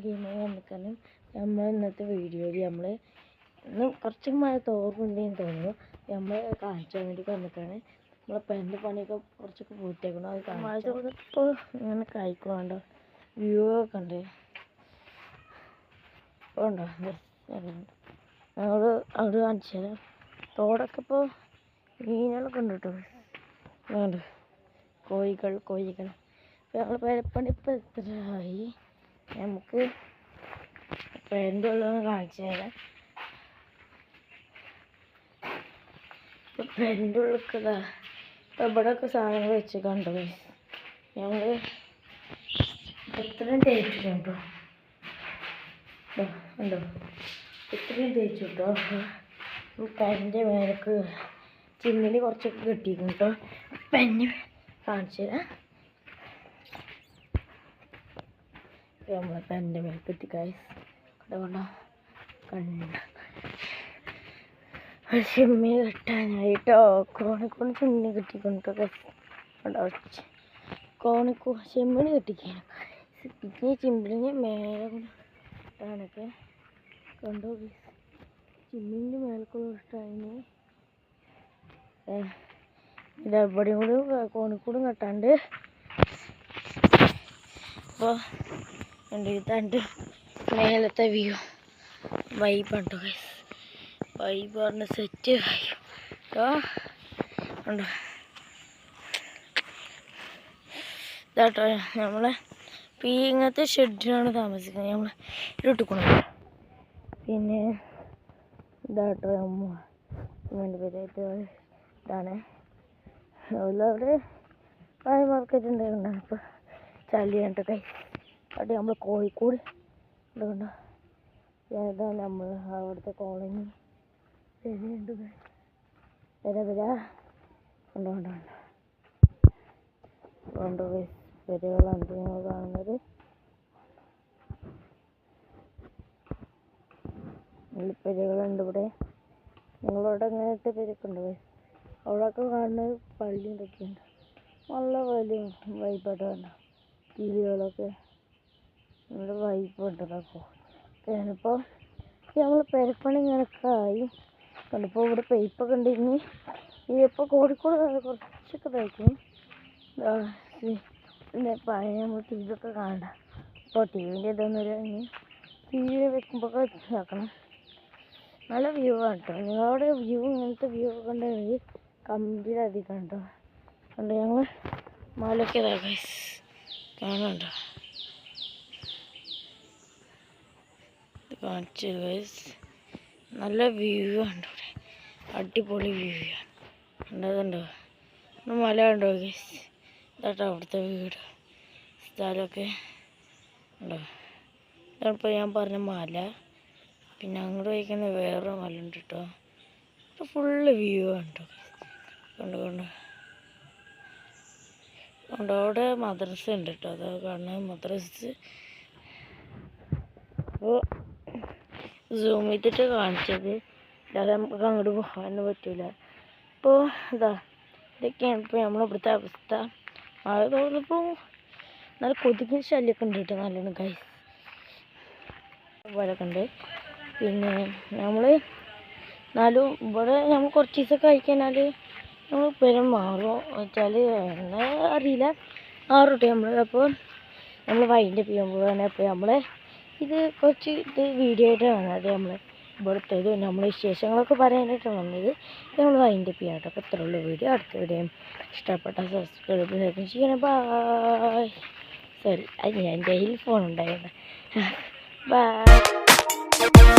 ഗെയിമായി വന്നിക്കാനും നമ്മൾ ഇന്നത്തെ വീഡിയോയിൽ നമ്മൾ ഇന്ന് കുറച്ച് മഴ തോർന്നുണ്ടെന്ന് തോന്നുന്നു. നമ്മൾ കാണിച്ചാൻ വേണ്ടി വന്നിട്ടാണ്. നമ്മളെ പെരൻ്റെ പണിയൊക്കെ കുറച്ചൊക്കെ പൂർത്തിയാക്കണം. അത് മഴ തോർന്നപ്പോൾ ഇങ്ങനെ കഴിക്കണുണ്ടോ വ്യൂ ഒക്കെ ഉണ്ട്. ഉണ്ടോ ഞങ്ങൾ അവിടെ കാണിച്ചു തരാം. തോടൊക്കെ ഇപ്പോൾ മീനുകളൊക്കെ ഉണ്ട് കേട്ടോ. വേണ്ട കോഴികൾ അപ്പോൾ ഞങ്ങൾ പെരപ്പണി ഇപ്പോൾ എത്രയായി നമുക്ക് പെരൻ്റെ ഉള്ളതൊന്ന് കാണിച്ചു തരാം. ഇപ്പോൾ പെരൻ്റെ ഉള്ളിലേക്കതാ ഇപ്പോൾ ഇവിടെയൊക്കെ സാധനങ്ങൾ വെച്ച് കണ്ടു. ഞങ്ങൾ എത്രയും തേച്ചിട്ടുണ്ടോ ഉണ്ടോ ഇത്രയും തേച്ചു കേട്ടോ. പെരൻ്റെ മേലേക്ക് ചിമ്മിനി കുറച്ചൊക്കെ കെട്ടിയിരുന്നു കേട്ടോ. പെന്ന് കാണിച്ചു തരാം. നമ്മളെ പെരൻ്റെ മേലേക്ക് എത്തിക്കായ് കൊണ്ടോ കണ്ട ചിമ്മി കെട്ടാനായിട്ടോ കോണിക്കൂടെ ചിമ്മിനി കെട്ടിക്കൊണ്ടോ. ചെമ്മിണി കെട്ടിക്കാനോ പിന്നെ ചിമ്മിണി മേലെ ഇട്ടാനൊക്കെ കണ്ടോ. ചിമ്മിൻ്റെ മേലേക്കുള്ള ഇഷ്ടമായിന് ഇതെവിടെയും കൂടി കോണിക്കൂടും കെട്ടാണ്ട്. അപ്പോൾ ഇതാണ്ട് മേലത്തെ വ്യൂ വൈബുണ്ടോ. വൈബ് പറഞ്ഞ സെറ്റ് കേട്ടോ. ഉണ്ടോ ഇതാട്ടോ നമ്മളെ ഇങ്ങനത്തെ ഷെഡിലാണ് താമസിക്കുന്നത്. നമ്മൾ ഇട്ടിക്കണം. പിന്നെ ഇതാട്ടോ വേണ്ട പേരായിട്ട് ഇതാണ്. അവിടെ പായ മാർക്കറ്റ് ഉണ്ടായിരുന്നു. അപ്പോൾ ചളി കണ്ടിട്ട് അവിടെ നമ്മൾ കോഴിക്കോട് ഇതുകൊണ്ടോ ഏതാണ് നമ്മൾ അവിടുത്തെ കോളനി ശരിയുണ്ട്. വരാ കൊണ്ടോ പെരകളാണ് ഞങ്ങൾ കാണുന്നത്. പെരകളുണ്ട് ഇവിടെ. ഞങ്ങളവിടെ അങ്ങനത്തെ പെരൊക്കെ ഉണ്ട്. അവിടെയൊക്കെ കാണുന്നത് പള്ളി ഇതൊക്കെയുണ്ട്. നല്ല വലിയ വൈബായിട്ട് കണ്ട കിളികളൊക്കെ നല്ല വൈബുണ്ടതൊക്കെ. ഇപ്പോൾ നമ്മൾ പെരപ്പണി ഇങ്ങനൊക്കെ ആയി കണ്ടിപ്പോൾ ഇവിടെ പൈപ്പൊക്കെ ഉണ്ടെങ്കിൽ ഇപ്പോൾ കോഴിക്കോട് കുറച്ചൊക്കെ തയ്ക്കും. പിന്നെ പഴയ നമ്മൾ ടി വി ഒക്കെ കാണണ്ട. ഇപ്പോൾ ടി വിൻ്റെ ഇതൊന്നുമില്ല. ടി വി വെക്കുമ്പോൾ ആക്കണം. നല്ല വ്യൂ ആണ് കേട്ടോ. നിങ്ങളുടെ വ്യൂ ഇങ്ങനത്തെ വ്യൂ ഒക്കെ ഉണ്ടെങ്കിൽ കമ്പിയിൽ അധികം കേട്ടോ. അതുകൊണ്ട് ഞങ്ങൾ മലയൊക്കെ കാണുന്നുണ്ടോ കാണിച്ചു ഗൈസ്. നല്ല വ്യൂ ആണ് ഇവിടെ. അടിപൊളി വ്യൂ ആണ്. ഉണ്ടതുണ്ടോ മല ഉണ്ടോ ഗൈസ്. ഇതാട്ടോ അവിടുത്തെ വീട് സ്ഥലമൊക്കെ ഉണ്ടോ. ഇതാണിപ്പോൾ ഞാൻ പറഞ്ഞ മല. പിന്നെ അങ്ങോട്ട് വയ്ക്കുന്ന വേറെ മല ഉണ്ട് കേട്ടോ. ഇപ്പോൾ ഫുള്ള് വ്യൂ ആണ് കേട്ടോ. കണ്ടോ അവിടെ മദ്രസ ഉണ്ട് കേട്ടോ. അത് കാണുന്നത് മദ്രസ്. അപ്പോൾ സൂം ചെയ്തിട്ട് കാണിച്ചത് അല്ലാതെ നമുക്ക് അങ്ങോട്ട് പോകാനൊന്നും പറ്റില്ല. ഇപ്പോൾ ഇതൊക്കെയാണ് ഇപ്പോൾ നമ്മളിവിടുത്തെ അവസ്ഥ. മഴ തോന്നിപ്പോൾ നല്ല കൊതുകിന് ശല്യമൊക്കെ ഉണ്ട് കേട്ടോ. നല്ലോണം ഗൈസ് പോലൊക്കെ ഉണ്ട്. പിന്നെ നമ്മൾ എന്നാലും ഇവിടെ നമ്മൾ കുറച്ച് ദിവസമൊക്കെ കഴിക്കഴിഞ്ഞാൽ നമ്മൾ പെരും മാറും വെച്ചാൽ എന്നെ അറിയില്ല മാറും നമ്മൾ. അപ്പോൾ നമ്മൾ വൈൻ്റെ ചെയ്യുമ്പോഴാണ് അപ്പോൾ നമ്മളെ ഇത് കുറച്ച് വീഡിയോ ആയിട്ട് കാണാതെ നമ്മൾ ഇവിടുത്തെ നമ്മളെ വിശേഷങ്ങളൊക്കെ പറയാനായിട്ട് വന്നത്. നമ്മൾ വൈൻ്റെ ചെയ്യാം കേട്ടോ. അപ്പോൾ ഇത്രയുള്ള വീഡിയോ. അടുത്ത വീഡിയോ ഇഷ്ടപ്പെട്ട സബ്സ്ക്രൈബ് ചെയ്യണം. ബായ്. സോറി അത് ഞാൻ എൻ്റെ കയ്യിൽ ഫോൺ ഉണ്ടായിരുന്നു. ബായ്.